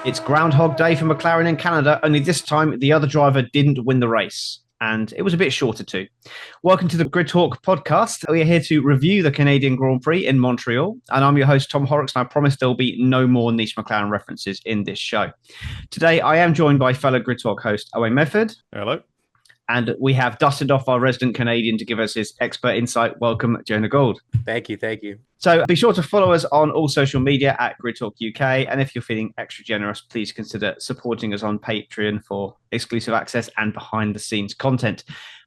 It's Groundhog Day for McLaren in Canada, only this time the other driver didn't win the race. And it was a bit shorter too. Welcome to the Grid Talk podcast. We are here to review the Canadian Grand Prix in Montreal. And I'm your host, Tom Horrox, and I promise there'll be no more niche McLaren references in this show. Today, I am joined by fellow Grid Talk host, Owain Medford. Hello. And we have dusted off our resident Canadian to give us his expert insight. Welcome, Jonah Gould. Thank you. So be sure to follow us on all social media at Grid Talk UK. And if you're feeling extra generous, please consider supporting us on Patreon for exclusive access and behind the scenes content.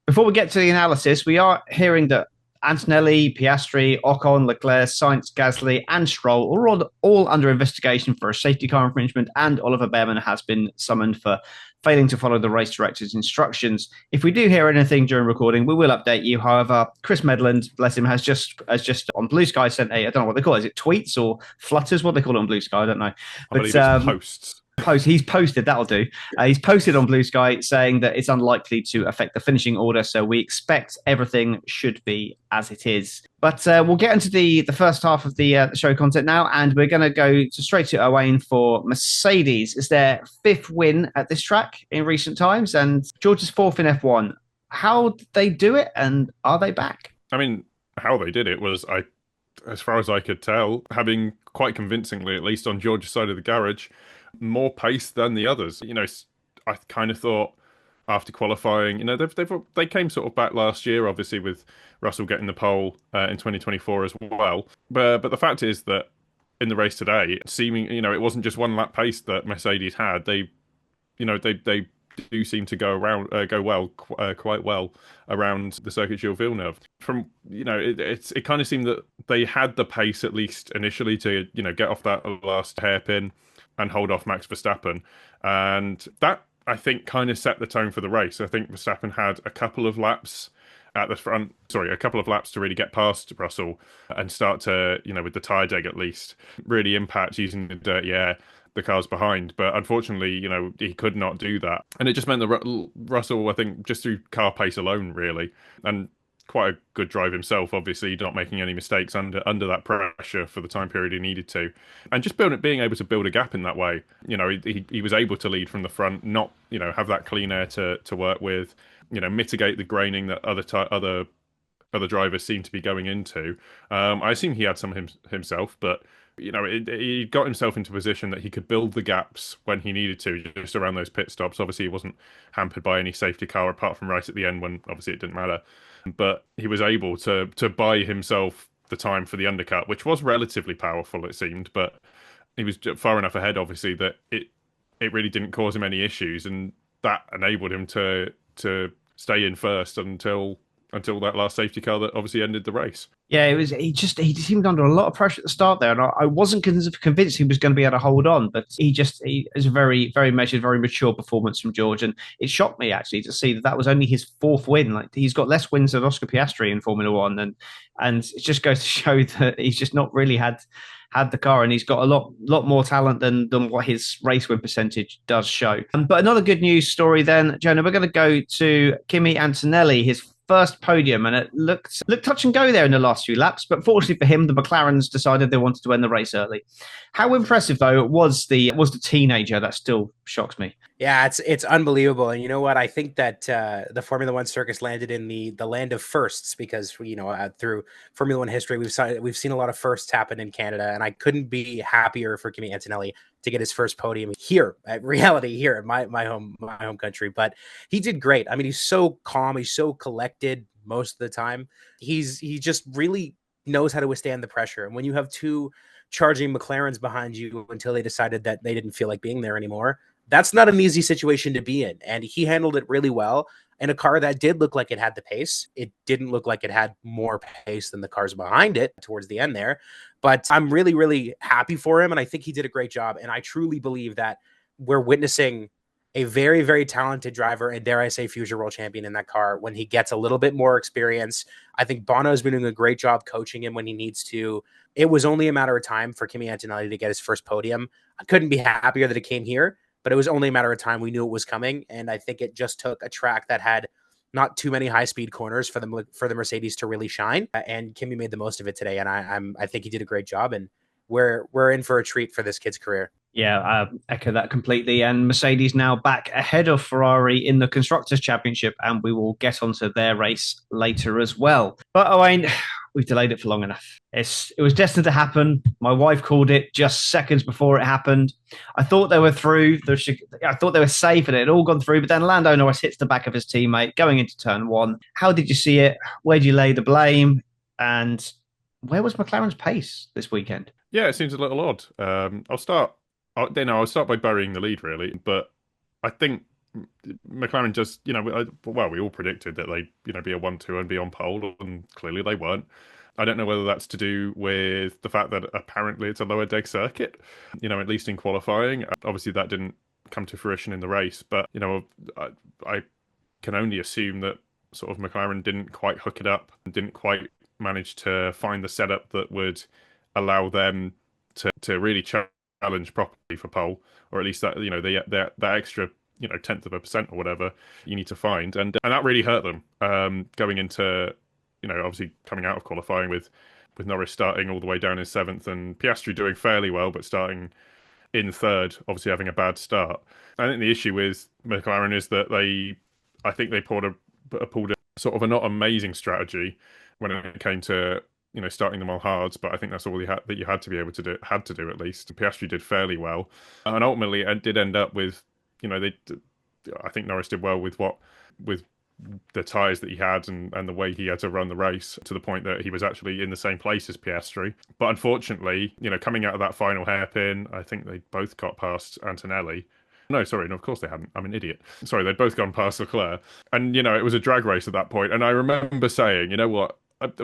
Before we get to the analysis, we are hearing that Antonelli, Piastri, Ocon, Leclerc, Sainz, Gasly, and Stroll are all under investigation for a safety car infringement, and Oliver Behrman has been summoned for failing to follow the race director's instructions. If we do hear anything during recording, we will update you. However, Chris Medland, bless him, has just on Blue Sky sent I don't know what they call it. Is it tweets or flutters? What do they call it on Blue Sky? I don't know. I believe it's posts. He's posted, that'll do. He's posted on Blue Sky saying that it's unlikely to affect the finishing order, so we expect everything should be as it is. But we'll get into the first half of the show content now, and we're going to go straight to Owain for Mercedes. It's their fifth win at this track in recent times, and George's fourth in F1. How did they do it, and are they back? I mean, how they did it was, as far as I could tell, having quite convincingly, at least on George's side of the garage, more pace than the others. You know, I kind of thought after qualifying, you know, they came sort of back last year, obviously with Russell getting the pole in 2024 as well. But the fact is that in the race today, it wasn't just one lap pace that Mercedes had. They do seem to go quite well around the Circuit Gilles Villeneuve. It kind of seemed that they had the pace at least initially to get off that last hairpin and hold off Max Verstappen. And that, I think, kind of set the tone for the race. I think Verstappen had a couple of laps to really get past Russell and start to, with the tyre deg at least, really impact using the dirty air the cars behind. But unfortunately, he could not do that. And it just meant that Russell, I think, just through car pace alone, really, and quite a good drive himself, obviously, not making any mistakes under that pressure for the time period he needed to, and just being able to build a gap in that way. He was able to lead from the front, not have that clean air to work with, mitigate the graining that other drivers seem to be going into. I assume he had some himself, but he got himself into a position that he could build the gaps when he needed to, just around those pit stops. Obviously, he wasn't hampered by any safety car apart from right at the end when obviously it didn't matter. But he was able to buy himself the time for the undercut, which was relatively powerful, it seemed. But he was far enough ahead, obviously, that it really didn't cause him any issues, and that enabled him to stay in first until that last safety car that obviously ended the race. Yeah, he seemed under a lot of pressure at the start there, and I wasn't convinced he was going to be able to hold on, but he is a very, very measured, very mature performance from George, and it shocked me actually to see that was only his fourth win. Like, he's got less wins than Oscar Piastri in Formula One, and it just goes to show that he's just not really had the car, and he's got a lot more talent than what his race win percentage does show. But another good news story then, Jonah, we're going to go to Kimi Antonelli, his first podium, and it looked touch and go there in the last few laps, but fortunately for him, the McLarens decided they wanted to end the race early. How impressive though was the teenager that still shocks me. Yeah, it's unbelievable. And you know what? I think that the Formula One circus landed in the land of firsts, because through Formula One history, we've seen a lot of firsts happen in Canada, and I couldn't be happier for Kimi Antonelli to get his first podium here at reality here in my home country. But he did great. I mean, he's so calm, he's so collected most of the time. He just really knows how to withstand the pressure. And when you have two charging McLarens behind you until they decided that they didn't feel like being there anymore, that's not an easy situation to be in. And he handled it really well in a car that did look like it had the pace. It didn't look like it had more pace than the cars behind it towards the end there. But I'm really, really happy for him, and I think he did a great job. And I truly believe that we're witnessing a very, very talented driver, and dare I say future world champion in that car when he gets a little bit more experience. I think Bono's been doing a great job coaching him when he needs to. It was only a matter of time for Kimi Antonelli to get his first podium. I couldn't be happier that it came here, but it was only a matter of time. We knew it was coming, and I think it just took a track that had not too many high-speed corners for the Mercedes to really shine, and Kimi made the most of it today. And I think he did a great job, and we're in for a treat for this kid's career. Yeah, I echo that completely. And Mercedes now back ahead of Ferrari in the Constructors' Championship, and we will get onto their race later as well. But Owain, we've delayed it for long enough. It was destined to happen. My wife called it just seconds before it happened. I thought they were through. I thought they were safe and it had all gone through. But then Lando Norris hits the back of his teammate going into turn one. How did you see it? Where did you lay the blame? And where was McLaren's pace this weekend? Yeah, it seems a little odd. I'll start by burying the lead, really. But I think McLaren just, we all predicted that they'd, be a 1-2 and be on pole, and clearly they weren't. I don't know whether that's to do with the fact that apparently it's a lower deck circuit, at least in qualifying. Obviously, that didn't come to fruition in the race, but, I can only assume that sort of McLaren didn't quite hook it up, didn't quite manage to find the setup that would allow them to really challenge properly for pole, or at least that that extra tenth of a percent or whatever you need to find, and that really hurt them going into obviously coming out of qualifying with Norris starting all the way down in seventh and Piastri doing fairly well but starting in third, obviously having a bad start. I think the issue with McLaren is that I think they pulled a sort of a not amazing strategy when it came to starting them on hards, but I think that's all you had to be able to do, at least. Piastri did fairly well, and ultimately it did end up with, I think Norris did well with the tyres that he had and the way he had to run the race, to the point that he was actually in the same place as Piastri. But unfortunately, coming out of that final hairpin, I think they both got past Antonelli. No, sorry, no, of course they hadn't. I'm an idiot. Sorry, they'd both gone past Leclerc. And, it was a drag race at that point. And I remember saying, you know what,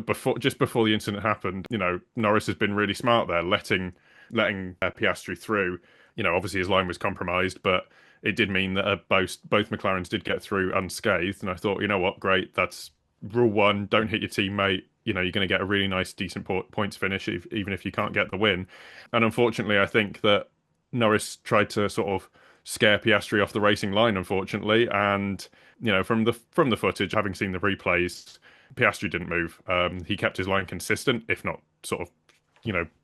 before the incident happened, Norris has been really smart there, letting Piastri through. Obviously his line was compromised, but it did mean that both McLarens did get through unscathed. And I thought, you know what, great, that's rule one. Don't hit your teammate. You're going to get a really nice, decent points finish, even if you can't get the win. And unfortunately, I think that Norris tried to sort of scare Piastri off the racing line, unfortunately. And from the footage, having seen the replays, Piastri didn't move. He kept his line consistent, if not sort of,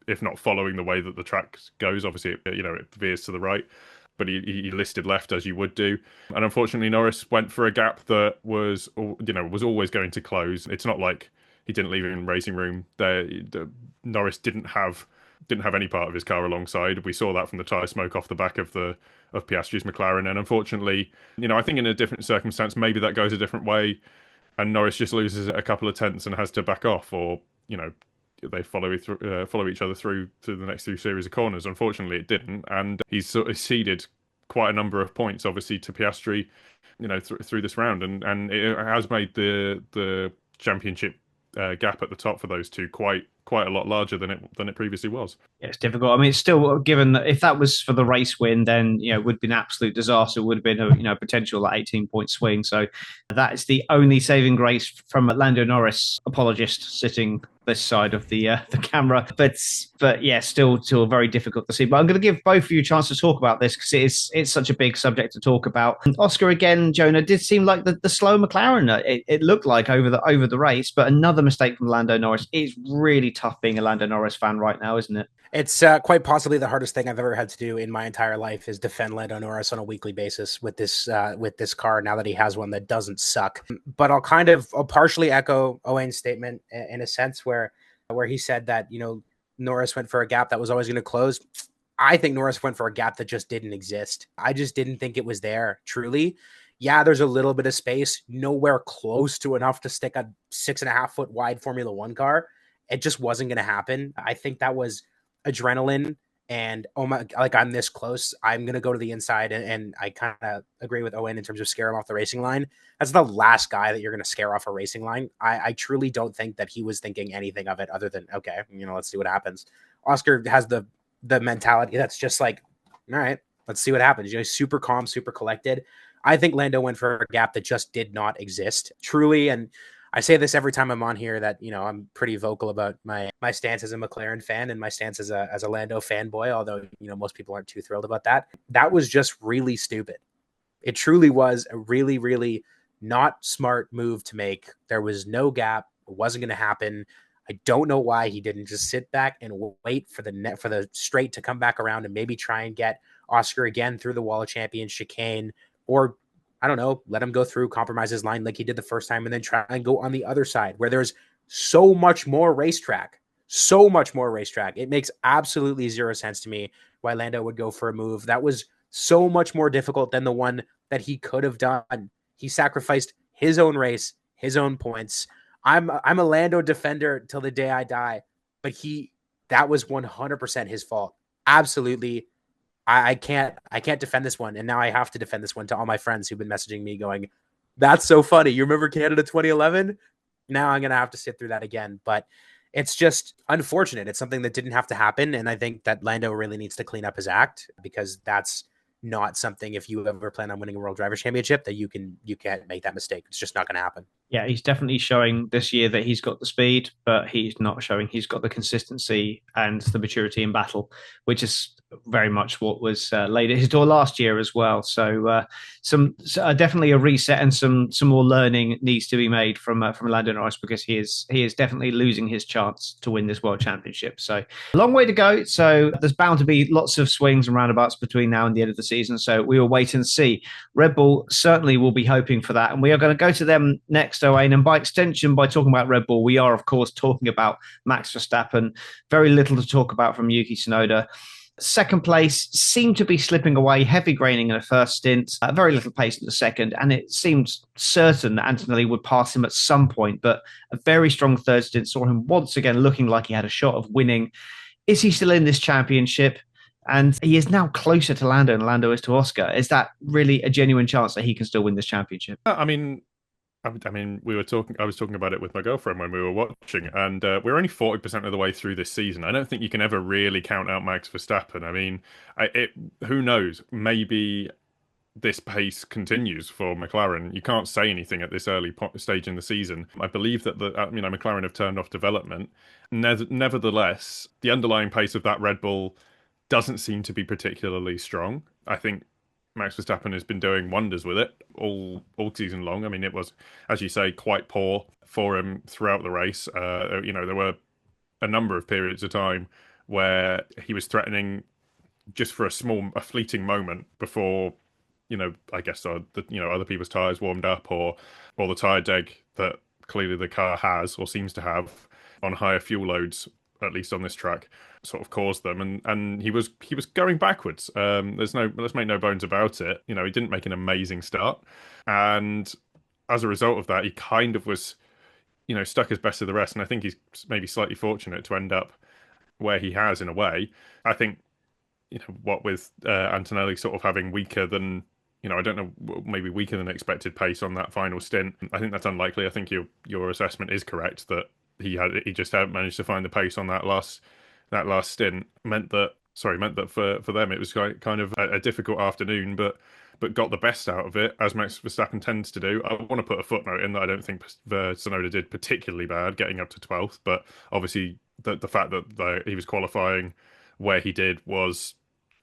if not following the way that the track goes. Obviously, it veers to the right, but he listed left as you would do. And unfortunately, Norris went for a gap that was always going to close. It's not like he didn't leave it in racing room. Norris didn't have any part of his car alongside. We saw that from the tyre smoke off the back of Piastri's McLaren. And unfortunately, I think in a different circumstance, maybe that goes a different way, and Norris just loses a couple of tenths and has to back off, or they follow each other through the next three series of corners. Unfortunately, it didn't, and he's sort of ceded quite a number of points, obviously, to Piastri, through this round, and it has made the championship gap at the top for those two quite a lot larger than it previously was. Yeah, it's difficult. I mean, it's still, given that if that was for the race win, then it would have been an absolute disaster. It would have been a potential 18-point swing. So that is the only saving grace from a Lando Norris apologist sitting this side of the camera. But yeah, still very difficult to see. But I'm going to give both of you a chance to talk about this because it's such a big subject to talk about. And Oscar, again, Jonah, did seem like the slow McLaren. It looked like over the race, but another mistake from Lando Norris. It's really tough being a Lando Norris fan right now, isn't it? It's quite possibly the hardest thing I've ever had to do in my entire life is defend Lando Norris on a weekly basis with this car, now that he has one that doesn't suck. But I'll partially echo Owain's statement in a sense where he said that, Norris went for a gap that was always going to close. I think Norris went for a gap that just didn't exist. I just didn't think it was there, truly. Yeah, there's a little bit of space, nowhere close to enough to stick a 6.5 foot wide Formula One car. It just wasn't going to happen. I think that was adrenaline and, oh my, like, I'm this close, I'm going to go to the inside. And I kind of agree with Owain in terms of scare him off the racing line. That's the last guy that you're going to scare off a racing line. I truly don't think that he was thinking anything of it other than, okay, let's see what happens. Oscar has the mentality that's just like, all right, let's see what happens. Super calm, super collected. I think Lando went for a gap that just did not exist, truly. And I say this every time I'm on here that, I'm pretty vocal about my stance as a McLaren fan and my stance as a Lando fanboy, although, most people aren't too thrilled about that. That was just really stupid. It truly was a really, really not smart move to make. There was no gap. It wasn't going to happen. I don't know why he didn't just sit back and wait for the straight to come back around and maybe try and get Oscar again through the wall of champions chicane, or I don't know, let him go through, compromise his line like he did the first time, and then try and go on the other side where there's so much more racetrack. It makes absolutely zero sense to me why Lando would go for a move that was so much more difficult than the one that he could have done. He sacrificed his own race, his own points. I'm a Lando defender till the day I die, but that was 100% his fault. Absolutely. I can't defend this one. And now I have to defend this one to all my friends who've been messaging me going, that's so funny. You remember Canada 2011? Now I'm going to have to sit through that again. But it's just unfortunate. It's something that didn't have to happen. And I think that Lando really needs to clean up his act, because that's not something, if you ever plan on winning a World Drivers' Championship, that you can't make that mistake. It's just not going to happen. Yeah, he's definitely showing this year that he's got the speed, but he's not showing he's got the consistency and the maturity in battle, which is very much what was laid at his door last year as well. So definitely a reset and some more learning needs to be made from Lando Norris, because he is definitely losing his chance to win this World Championship. So a long way to go. So there's bound to be lots of swings and roundabouts between now and the end of the season. So we will wait and see. Red Bull certainly will be hoping for that, and we are going to go to them next, Owain. And by extension, by talking about Red Bull, we are of course talking about Max Verstappen. Very little to talk about from Yuki Tsunoda. Second place seemed to be slipping away, heavy graining in the first stint, very little pace in the second, and it seemed certain that Antonelli would pass him at some point, but a very strong third stint saw him once again looking like he had a shot of winning. Is he still in this championship? And he is now closer to Lando than Lando is to Oscar. Is that really a genuine chance that he can still win this championship? I mean, we were talking. I was talking about it with my girlfriend when we were watching, and we're only 40% of the way through this season. I don't think you can ever really count out Max Verstappen. I mean, who knows? Maybe this pace continues for McLaren. You can't say anything at this early stage in the season. I believe that McLaren have turned off development. Nevertheless, the underlying pace of that Red Bull doesn't seem to be particularly strong. I think Max Verstappen has been doing wonders with it all season long. I mean, it was, as you say, quite poor for him throughout the race. There were a number of periods of time where he was threatening just for a fleeting moment before, I guess other people's tires warmed up, or the tire deg that clearly the car has or seems to have on higher fuel loads, at least on this track, sort of caused them, and he was going backwards. Let's make no bones about it. He didn't make an amazing start, and as a result of that, he kind of was, stuck as best of the rest. And I think he's maybe slightly fortunate to end up where he has in a way. I think, what with Antonelli sort of having weaker than, I don't know, maybe weaker than expected pace on that final stint. I think that's unlikely. I think your assessment is correct that he just hadn't managed to find the pace on that last stint. Meant that for them it was kind of a difficult afternoon, but got the best out of it, as Max Verstappen tends to do. I want to put a footnote in that I don't think Tsunoda did particularly bad getting up to 12th, but obviously the fact that he was qualifying where he did was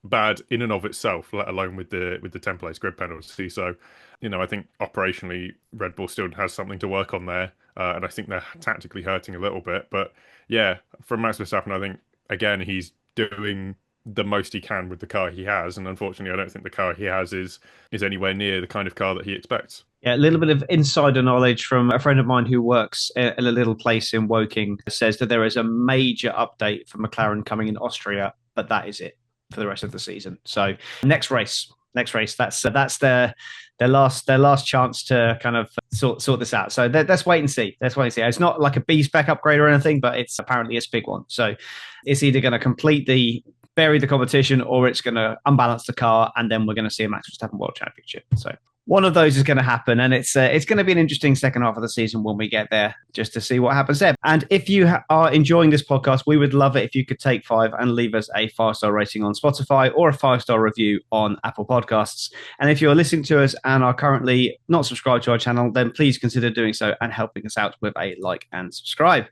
bad in and of itself, let alone with the 10 place grid penalty. So, I think operationally Red Bull still has something to work on there, and I think they're tactically hurting a little bit. But yeah, from Max Verstappen, I think again he's doing the most he can with the car he has, and unfortunately I don't think the car he has is anywhere near the kind of car that he expects. Yeah, a little bit of insider knowledge from a friend of mine who works in a little place in Woking says that there is a major update for McLaren coming in Austria, but that is it for the rest of the season. So next race, that's their last chance to kind of sort this out. So let's wait and see. It's not like a B-spec upgrade or anything, but it's apparently a big one. So it's either going to bury the competition, or it's going to unbalance the car, and then we're going to see a Max Verstappen World Championship. So one of those is going to happen, and it's going to be an interesting second half of the season when we get there, just to see what happens there. And if you are enjoying this podcast, we would love it if you could take 5 and leave us a 5-star rating on Spotify or a 5-star review on Apple Podcasts. And if you're listening to us and are currently not subscribed to our channel, then please consider doing so and helping us out with a like and subscribe.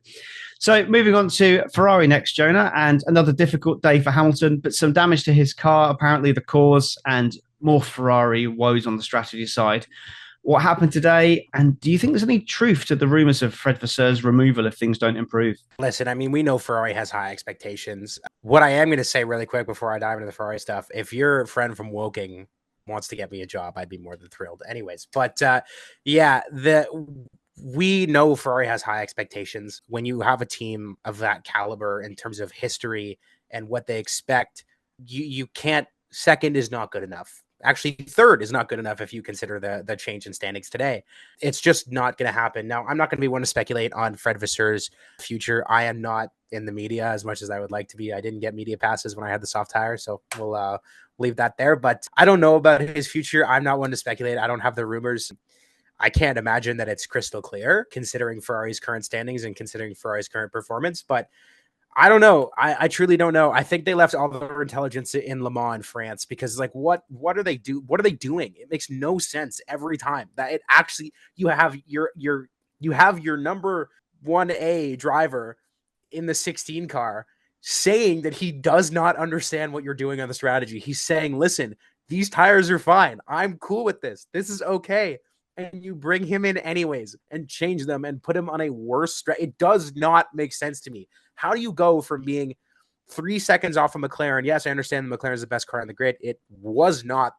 So moving on to Ferrari next, Jonah, and another difficult day for Hamilton, but some damage to his car, apparently the cause, and more Ferrari woes on the strategy side. what happened today? And do you think there's any truth to the rumours of Fred Vasseur's removal if things don't improve? Listen, I mean, we know Ferrari has high expectations. What I am going to say really quick before I dive into the Ferrari stuff, if your friend from Woking wants to get me a job, I'd be more than thrilled. Anyways, but yeah, we know Ferrari has high expectations. When you have a team of that caliber in terms of history and what they expect, you can't. Second is not good enough. Actually, third is not good enough if you consider the change in standings today. It's just not going to happen. Now, I'm not going to be one to speculate on Fred Vasseur's future. I am not in the media as much as I would like to be. I didn't get media passes when I had the soft tire, so we'll leave that there. But I don't know about his future. I'm not one to speculate. I don't have the rumors. I can't imagine that it's crystal clear considering Ferrari's current standings and considering Ferrari's current performance, but I don't know. I truly don't know. I think they left all their intelligence in Le Mans in France because like what are they doing? It makes no sense every time. That it actually you have your number 1A driver in the 16 car saying that he does not understand what you're doing on the strategy. He's saying, "Listen, these tires are fine. I'm cool with this. This is okay." And you bring him in anyways and change them and put him on a worse it does not make sense to me. How do you go from being 3 seconds off of McLaren? Yes, I understand the McLaren is the best car on the grid. It was not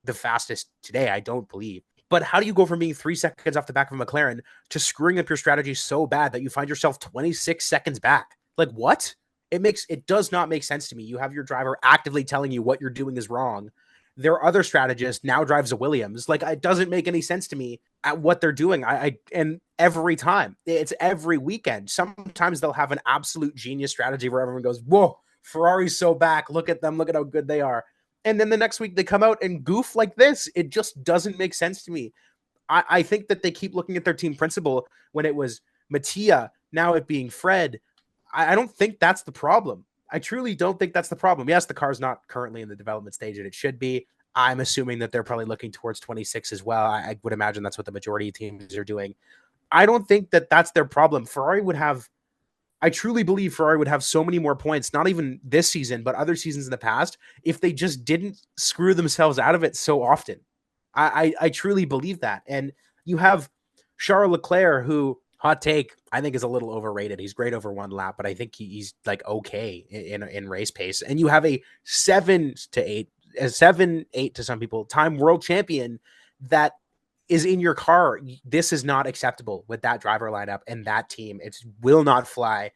the fastest today, I don't believe. But how do you go from being 3 seconds off the back of a McLaren to screwing up your strategy so bad that you find yourself 26 seconds back? Like what? It does not make sense to me. You have your driver actively telling you what you're doing is wrong. Their other strategist now drives a Williams. Like it doesn't make any sense to me at what they're doing. And every time it's every weekend, sometimes they'll have an absolute genius strategy where everyone goes, "Whoa, Ferrari's so back. Look at them. Look at how good they are." And then the next week they come out and goof like this. It just doesn't make sense to me. I think that they keep looking at their team principal when it was Mattia, now it being Fred. I don't think that's the problem. I truly don't think that's the problem. Yes, the car's not currently in the development stage and it should be. I'm assuming that they're probably looking towards 26 as well. I would imagine that's what the majority of teams are doing. I don't think that that's their problem. I truly believe Ferrari would have so many more points, not even this season, but other seasons in the past, if they just didn't screw themselves out of it so often. I truly believe that. And you have Charles Leclerc, who, hot take, I think is a little overrated. He's great over one lap, but I think he's like okay in race pace. And you have a 7-8 to some people time world champion that is in your car. This is not acceptable with that driver lineup and that team. It will not fly.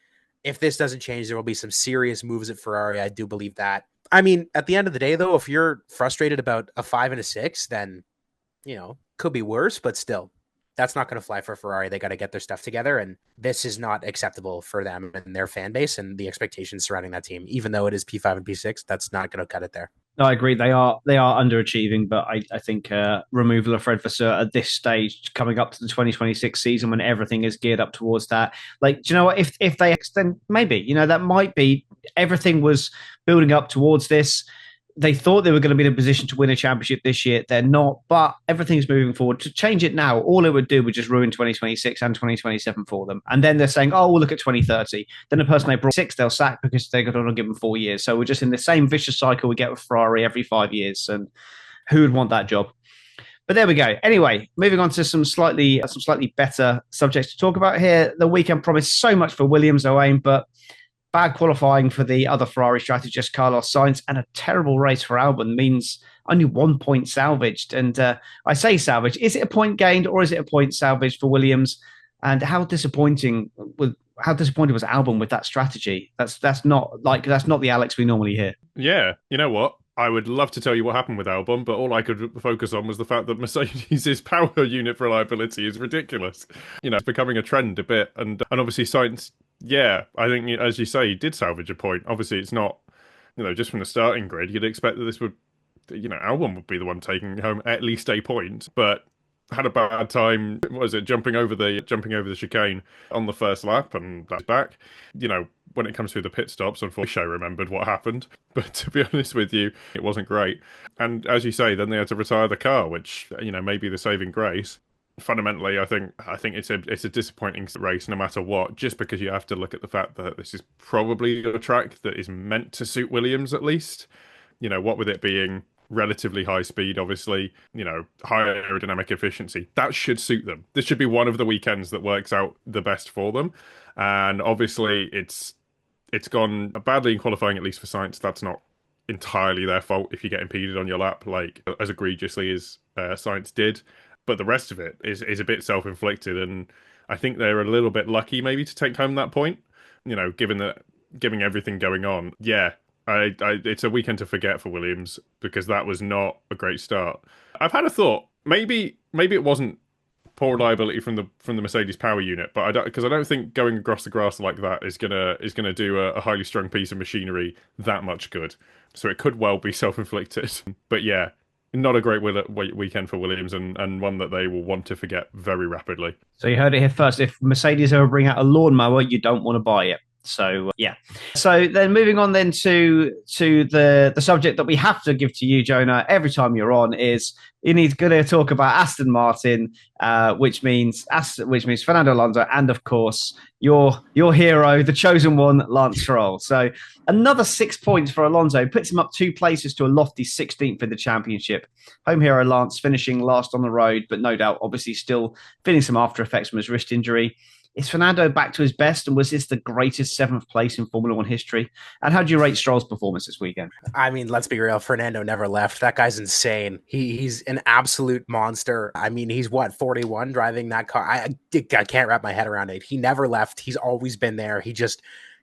If this doesn't change, there will be some serious moves at Ferrari. I do believe that. I mean, at the end of the day, though, if you're frustrated about a 5 and a 6, then, could be worse, but still, that's not going to fly for Ferrari. They got to get their stuff together, and this is not acceptable for them and their fan base and the expectations surrounding that team. Even though it is P5 and P6, that's not going to cut it there. No, I agree. They are underachieving, but I think removal of Fred Vasseur at this stage, coming up to the 2026 season when everything is geared up towards that, like, do you know what? If they extend, maybe that might be everything was building up towards this. They thought they were going to be in a position to win a championship this year. They're not, but everything's moving forward. To change it now, all it would do would just ruin 2026 and 2027 for them. And then they're saying, oh, we'll look at 2030. Then the person they brought 6, they'll sack because they're going to give them 4 years. So we're just in the same vicious cycle we get with Ferrari every 5 years. And who would want that job? But there we go. Anyway, moving on to some slightly better subjects to talk about here. The weekend promised so much for Williams, Owain, but bad qualifying for the other Ferrari strategist, Carlos Sainz, and a terrible race for Albon means only 1 point salvaged. And I say salvaged. Is it a point gained or is it a point salvaged for Williams? And how disappointing was Albon with that strategy? That's not the Alex we normally hear. Yeah, you know what? I would love to tell you what happened with Albon, but all I could focus on was the fact that Mercedes' power unit reliability is ridiculous. It's becoming a trend a bit. And obviously Sainz, yeah, I think, as you say, he did salvage a point. Obviously, it's not, just from the starting grid, you'd expect that this would, Albon would be the one taking home at least a point, but had a bad time. What was it, jumping over the chicane on the first lap and that's back. When it comes to the pit stops, unfortunately, I remembered what happened. But to be honest with you, it wasn't great. And as you say, then they had to retire the car, which, may be the saving grace. Fundamentally, I think it's a disappointing race no matter what, just because you have to look at the fact that this is probably a track that is meant to suit Williams at least. What with it being relatively high speed, obviously, high aerodynamic efficiency. That should suit them. This should be one of the weekends that works out the best for them. And obviously, it's gone badly in qualifying, at least for Sainz. That's not entirely their fault if you get impeded on your lap, like as egregiously as Sainz did. But the rest of it is a bit self-inflicted, and I think they're a little bit lucky maybe to take home that point. Given everything going on, yeah, it's a weekend to forget for Williams because that was not a great start. I've had a thought. Maybe it wasn't poor reliability from the Mercedes power unit, but I don't think going across the grass like that is gonna do a highly strung piece of machinery that much good. So it could well be self-inflicted. But yeah, not a great weekend for Williams, and one that they will want to forget very rapidly. So you heard it here first. If Mercedes ever bring out a lawnmower, you don't want to buy it. So yeah. So then moving on then to the subject that we have to give to you, Jonah, every time you're on is going to talk about Aston Martin, which means Fernando Alonso, and of course your hero, the chosen one, Lance Stroll. So another 6 points for Alonso puts him up 2 places to a lofty 16th in the championship. Home hero Lance finishing last on the road, but no doubt obviously still feeling some after effects from his wrist injury. Is Fernando back to his best, and was this the greatest 7th place in Formula One history? And how do you rate Stroll's performance this weekend? I mean, let's be real. Fernando never left. That guy's insane. He's an absolute monster. I mean, he's 41 driving that car. I can't wrap my head around it. He never left. He's always been there. He just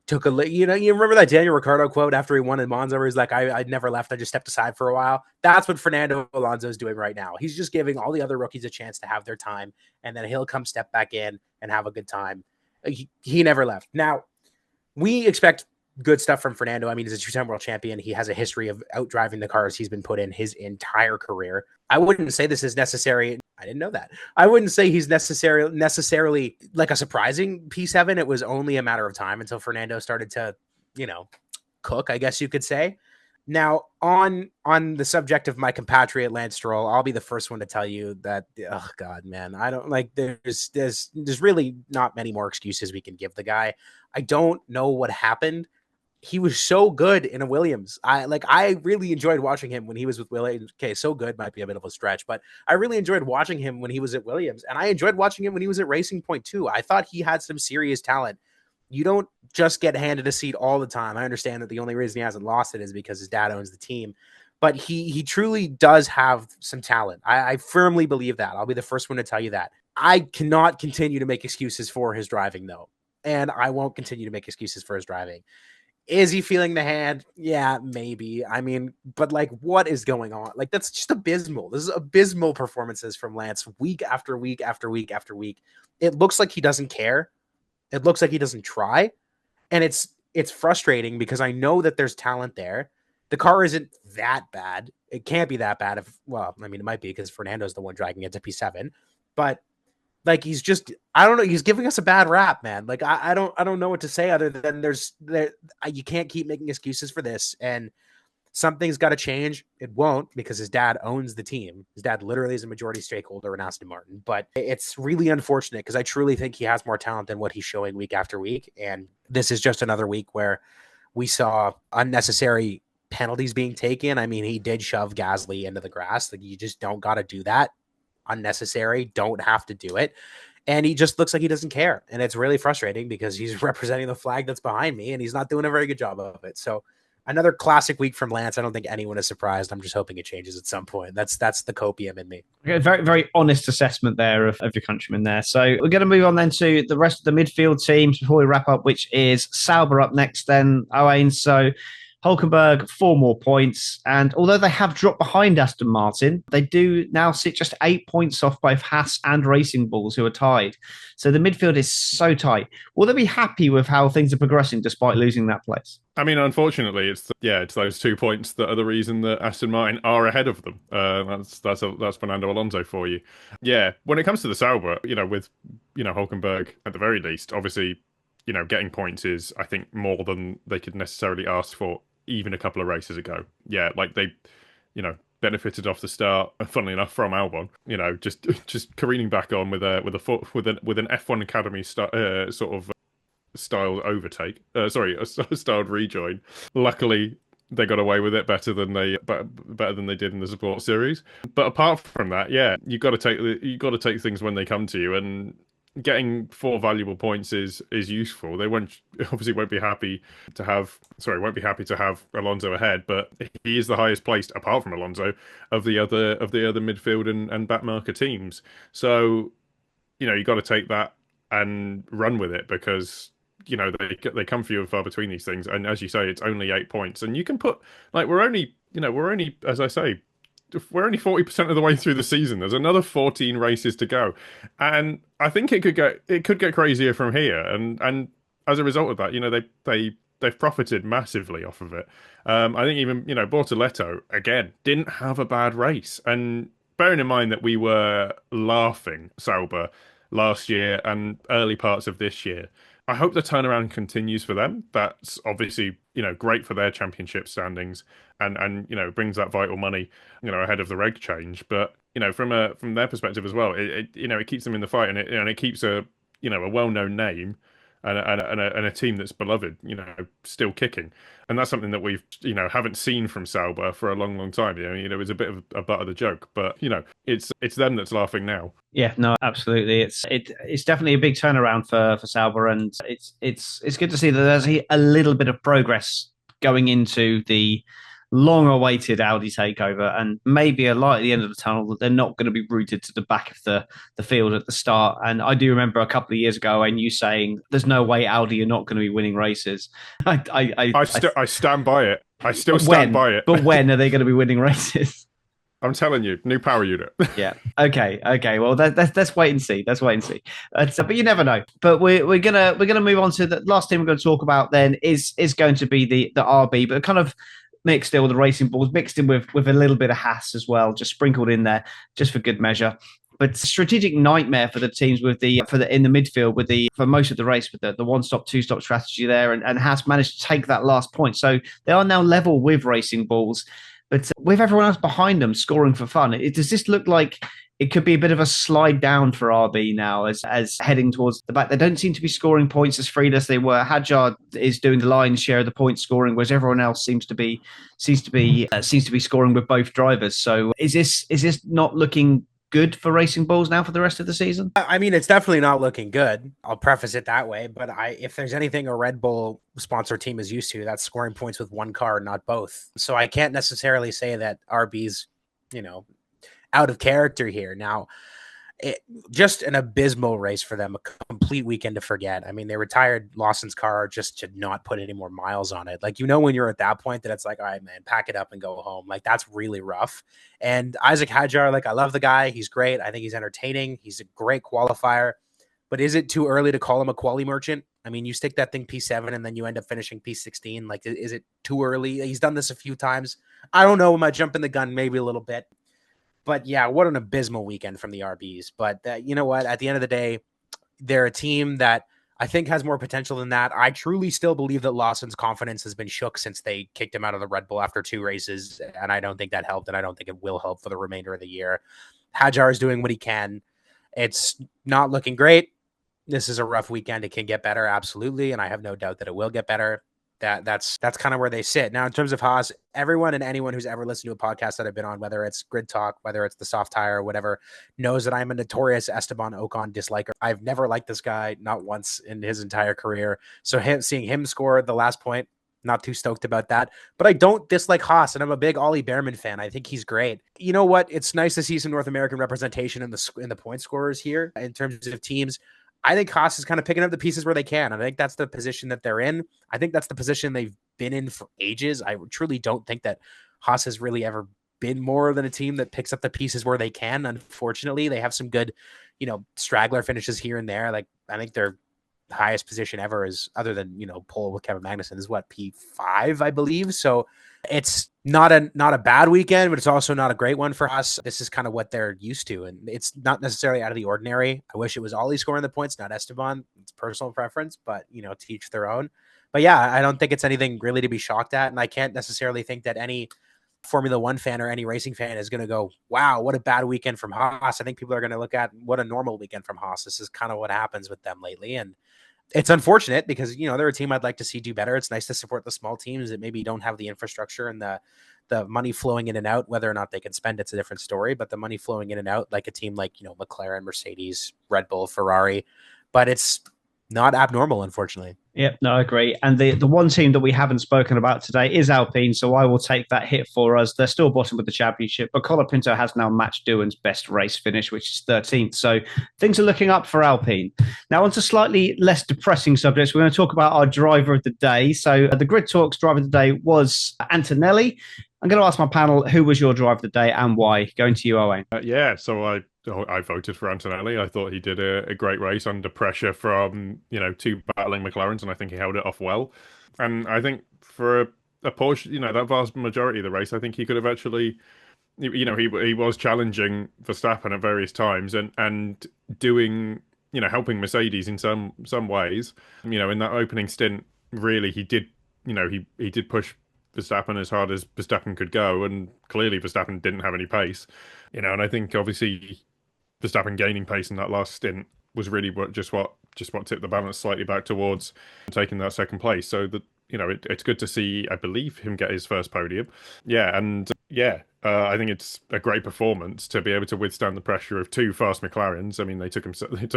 took you remember that Daniel Ricciardo quote after he won in Monza where he's like, I never left. I just stepped aside for a while. That's what Fernando Alonso is doing right now. He's just giving all the other rookies a chance to have their time, and then he'll come step back in and have a good time. He never left. Now, we expect good stuff from Fernando. I mean, he's a 2-time world champion. He has a history of outdriving the cars he's been put in his entire career. I wouldn't say this is necessary. I didn't know that. I wouldn't say he's necessarily like a surprising P7. It was only a matter of time until Fernando started to, cook, I guess you could say. Now, on the subject of my compatriot Lance Stroll, I'll be the first one to tell you that, oh God, man, I don't like. There's really not many more excuses we can give the guy. I don't know what happened. He was so good in a Williams. I really enjoyed watching him when he was with Williams. Okay, so good might be a bit of a stretch, but I really enjoyed watching him when he was at Williams, and I enjoyed watching him when he was at Racing Point too. I thought he had some serious talent. You don't just get handed a seat all the time. I understand that the only reason he hasn't lost it is because his dad owns the team, but he truly does have some talent. I firmly believe that. I'll be the first one to tell you that. I cannot continue to make excuses for his driving though, and I won't continue to make excuses for his driving. Is he feeling the hand? Yeah, maybe. I mean, but like, what is going on? Like, that's just abysmal. This is abysmal performances from Lance week after week after week after week. It looks like he doesn't care. It looks like he doesn't try. And it's frustrating because I know that there's talent there. The car isn't that bad. It can't be that bad. It might be because Fernando's the one dragging it to P7. But like, he's just, I don't know. He's giving us a bad rap, man. Like, I don't know what to say other than you can't keep making excuses for this. And something's got to change. It won't, because his dad owns the team. His dad literally is a majority stakeholder in Aston Martin. But it's really unfortunate because I truly think he has more talent than what he's showing week after week. And this is just another week where we saw unnecessary penalties being taken. I mean, he did shove Gasly into the grass. Like, you just don't got to do that. Unnecessary. Don't have to do it. And he just looks like he doesn't care. And it's really frustrating because he's representing the flag that's behind me and he's not doing a very good job of it. So another classic week from Lance. I don't think anyone is surprised. I'm just hoping it changes at some point. That's the copium in me. Okay, very, very honest assessment there of your countrymen there. So we're going to move on then to the rest of the midfield teams before we wrap up, which is Sauber up next then, Owain. So Hulkenberg, 4 more points. And although they have dropped behind Aston Martin, they do now sit just 8 points off both Haas and Racing Bulls, who are tied. So the midfield is so tight. Will they be happy with how things are progressing despite losing that place? I mean, unfortunately, it's those 2 points that are the reason that Aston Martin are ahead of them. That's Fernando Alonso for you. Yeah, when it comes to the Sauber, with Hulkenberg at the very least, obviously, getting points is, I think, more than they could necessarily ask for even a couple of races ago. Yeah, like they, benefited off the start, funnily enough, from Albon. Just careening back on with an F1 Academy sort of styled overtake. A styled rejoin. Luckily, they got away with it better than they did in the support series. But apart from that, yeah, you got to take things when they come to you, and getting 4 valuable points is useful. They won't be happy to have Alonso ahead, but he is the highest placed apart from Alonso of the other midfield and backmarker teams. So you got to take that and run with it, because they come few and far between these things. And as you say, it's only 8 points, and you can put, like, we're only, as I say, we're only 40% of the way through the season. There's another 14 races to go, and I think it could get crazier from here. And as a result of that, they've profited massively off of it. I think even Bortoleto again didn't have a bad race, and bearing in mind that we were laughing Sauber last year and early parts of this year, I hope the turnaround continues for them. That's obviously, great for their championship standings, and brings that vital money, ahead of the reg change. But, from their perspective as well, it keeps them in the fight, and it keeps a well-known name and a team that's beloved, still kicking. And that's something that we've, haven't seen from Sauber for a long, long time. It was a bit of a butt of the joke, but it's them that's laughing now. Yeah, no, absolutely. It's definitely a big turnaround for Sauber, and it's good to see that there's a little bit of progress going into the long-awaited Audi takeover, and maybe a light at the end of the tunnel that they're not going to be rooted to the back of the field at the start. And I do remember a couple of years ago, and you saying, "There's no way Audi are not going to be winning races." I stand by it. I still stand by it. But when are they going to be winning races? I'm telling you, new power unit. Yeah. Okay. Well, let's wait and see. But you never know. But we're gonna move on to the last team we're going to talk about. Then is going to be the RB, but kind of mixed in with the racing balls, mixed in with a little bit of Haas as well, just sprinkled in there just for good measure. But strategic nightmare for the teams in the midfield for most of the race with the 1-stop, 2-stop strategy there, and Haas managed to take that last point. So they are now level with racing balls. But with everyone else behind them scoring for fun, does this look like it could be a bit of a slide down for RB now as heading towards the back? They don't seem to be scoring points as freely as they were. Hadjar is doing the lion's share of the point scoring, whereas everyone else seems to be scoring with both drivers. So is this not looking good for Racing Bulls now for the rest of the season? I mean, it's definitely not looking good. I'll preface it that way. But if there's anything a Red Bull sponsor team is used to, that's scoring points with one car, not both. So I can't necessarily say that RB's, out of character here. Now, just an abysmal race for them, a complete weekend to forget. I mean, they retired Lawson's car just to not put any more miles on it. Like, when you're at that point that it's like, all right, man, pack it up and go home. Like, that's really rough. And Isaac Hadjar, like, I love the guy. He's great. I think he's entertaining. He's a great qualifier. But is it too early to call him a quali merchant? I mean, you stick that thing P7 and then you end up finishing P16. Like, is it too early? He's done this a few times. I don't know. Am I jumping the gun? Maybe a little bit. But yeah, what an abysmal weekend from the RBs. But you know what? At the end of the day, they're a team that I think has more potential than that. I truly still believe that Lawson's confidence has been shook since they kicked him out of the Red Bull after 2 races. And I don't think that helped. And I don't think it will help for the remainder of the year. Hadjar is doing what he can. It's not looking great. This is a rough weekend. It can get better. Absolutely. And I have no doubt that it will get better. That's kind of where they sit. Now, in terms of Haas, everyone and anyone who's ever listened to a podcast that I've been on, whether it's Grid Talk, whether it's the Soft Tire or whatever, knows that I'm a notorious Esteban Ocon disliker. I've never liked this guy, not once in his entire career. So seeing him score the last point, not too stoked about that. But I don't dislike Haas, and I'm a big Ollie Behrman fan. I think he's great. You know what? It's nice to see some North American representation in the point scorers here in terms of teams. I think Haas is kind of picking up the pieces where they can. And I think that's the position that they're in. I think that's the position they've been in for ages. I truly don't think that Haas has really ever been more than a team that picks up the pieces where they can. Unfortunately, they have some good, straggler finishes here and there. Like, I think their highest position ever is, other than, pole with Kevin Magnussen, is what, P5, I believe. So it's not a bad weekend, but it's also not a great one for us. This is kind of what they're used to, and it's not necessarily out of the ordinary. I wish it was Ollie scoring the points, not Esteban. It's personal preference, but to each their own. But yeah, I don't think it's anything really to be shocked at, and I can't necessarily think that any Formula One fan or any racing fan is going to go, wow, what a bad weekend from Haas. I think people are going to look at what a normal weekend from Haas. This is kind of what happens with them lately, and it's unfortunate because, they're a team I'd like to see do better. It's nice to support the small teams that maybe don't have the infrastructure and the money flowing in and out. Whether or not they can spend, it's a different story, but the money flowing in and out, like a team like, McLaren, Mercedes, Red Bull, Ferrari, but it's not abnormal, unfortunately. Yep, no, I agree. And the one team that we haven't spoken about today is Alpine, so I will take that hit for us. They're still bottom of the championship, but Colapinto has now matched Doohan's best race finish, which is 13th. So things are looking up for Alpine. Now, on to slightly less depressing subjects. We're going to talk about our driver of the day. So the Grid Talks driver of the day was Antonelli. I'm going to ask my panel, who was your driver of the day and why? Going to you, Owain. So I voted for Antonelli. I thought he did a great race under pressure from, two battling McLarens, and I think he held it off well. And I think for a portion, that vast majority of the race, I think he could have actually, he was challenging Verstappen at various times and doing, helping Mercedes in some ways. In that opening stint, really, he did, he did push Verstappen as hard as Verstappen could go, and clearly Verstappen didn't have any pace, and I think obviously Verstappen gaining pace in that last stint was really what tipped the balance slightly back towards taking that second place. So that it's good to see, I believe, him get his first podium. I think it's a great performance to be able to withstand the pressure of two fast McLarens. I mean, they took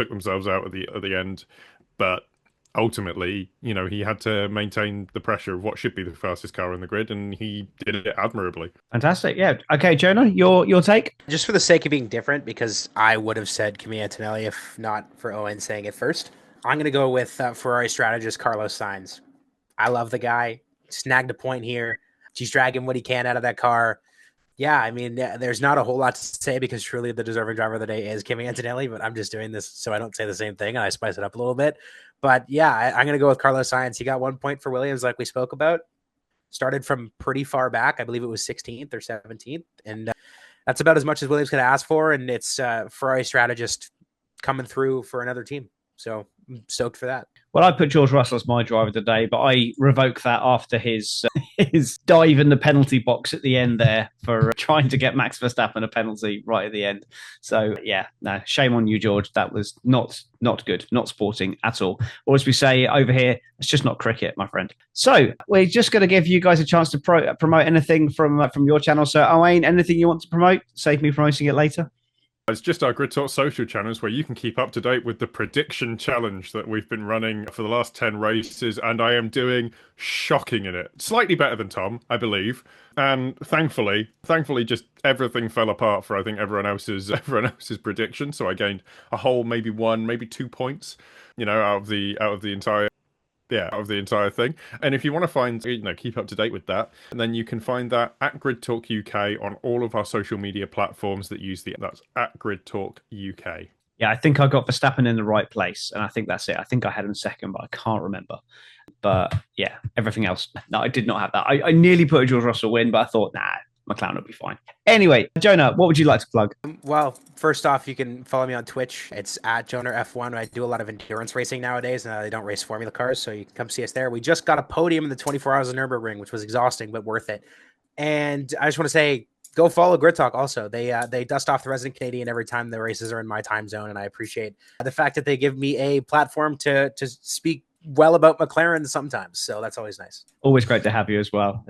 themselves out at the end, but ultimately, he had to maintain the pressure of what should be the fastest car in the grid, and he did it admirably. Fantastic. Yeah. Okay, Jonah, your take? Just for the sake of being different, because I would have said Kimi Antonelli if not for Owen saying it first. I'm going to go with Ferrari strategist Carlos Sainz. I love the guy. Snagged a point here. He's dragging what he can out of that car. Yeah, I mean, there's not a whole lot to say because truly the deserving driver of the day is Kimi Antonelli, but I'm just doing this so I don't say the same thing and I spice it up a little bit. But yeah, I'm going to go with Carlos Sainz. He got 1 point for Williams, like we spoke about. Started from pretty far back. I believe it was 16th or 17th. And that's about as much as Williams could ask for. And it's Ferrari strategist coming through for another team. So I'm stoked for that. Well, I put George Russell as my driver today, but I revoke that after his dive in the penalty box at the end there for trying to get Max Verstappen a penalty right at the end. So, yeah, no, shame on you, George. That was not good, not sporting at all. Or as we say over here, it's just not cricket, my friend. So we're just going to give you guys a chance to promote anything from your channel. So, Owain, anything you want to promote? Save me promoting it later. It's just our Grid Talk social channels where you can keep up to date with the prediction challenge that we've been running for the last 10 races, and I am doing shocking in it. Slightly better than Tom, I believe. And thankfully, just everything fell apart for I think everyone else's prediction. So I gained a whole maybe 1, maybe 2 points, out of the entire thing. And if you want to find, keep up to date with that, and then you can find that at Grid Talk UK on all of our social media platforms that use that's at Grid Talk UK. Yeah, I think I got Verstappen in the right place, and I think that's it. I think I had him second, but I can't remember. But yeah, everything else, no, I did not have that. I nearly put a George Russell win, but I thought, McLaren will be fine. Anyway, Jonah, what would you like to plug? Well, first off, you can follow me on Twitch. It's at Jonah F1. I do a lot of endurance racing nowadays, and they don't race Formula cars, so you can come see us there. We just got a podium in the 24 Hours of Nürburgring, which was exhausting, but worth it. And I just want to say, go follow Grid Talk also. They dust off the resident Canadian every time the races are in my time zone, and I appreciate the fact that they give me a platform to speak well about McLaren sometimes, so that's always nice. Always great to have you as well.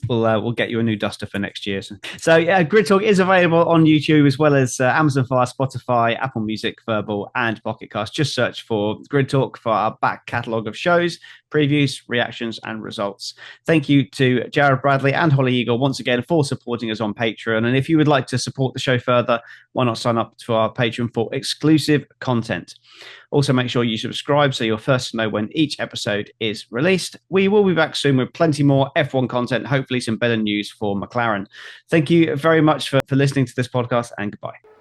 We'll get you a new duster for next year. So yeah, Grid Talk is available on YouTube as well as Amazon Fire, Spotify, Apple Music, Verbal, and Pocket Cast. Just search for Grid Talk for our back catalogue of shows, previews, reactions, and results. Thank you to Jared Bradley and Holly Eagle once again for supporting us on Patreon. And if you would like to support the show further, why not sign up to our Patreon for exclusive content? Also, make sure you subscribe so you're first to know when each episode is released. We will be back soon with plenty more F1 content, hopefully some better news for McLaren. Thank you very much for listening to this podcast, and goodbye.